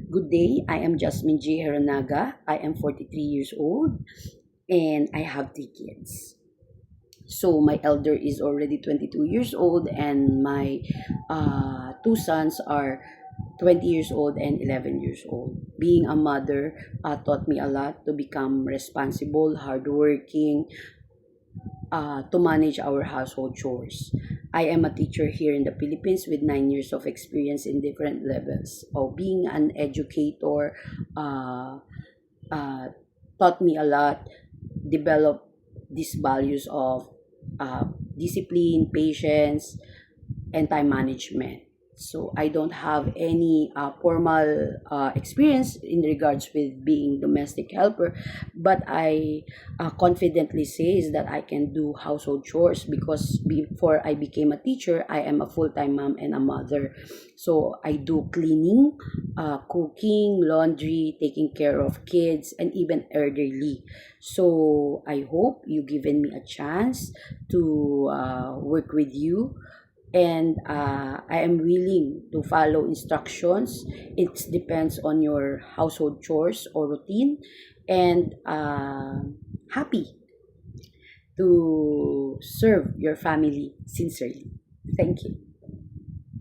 Good day, I am Jasmine G. Heranaga. I am 43 years old and I have three kids. So my elder is already 22 years old and my two sons are 20 years old and 11 years old. Being a mother taught me a lot to become responsible, hardworking, to manage our household chores. I am a teacher here in the Philippines with 9 years of experience in different levels. Being an educator uh, uh, taught me a lot, developed these values of uh, discipline, patience, and time management. So I don't have any formal experience in regards with being domestic helper, but I confidently say is that I can do household chores because before I became a teacher, I am a full-time mom and a mother. So I do cleaning, cooking, laundry, taking care of kids, and even elderly. So I hope you given me a chance to work with you, and I am willing to follow instructions. It depends on your household chores or routine, and happy to serve your family sincerely. Thank you.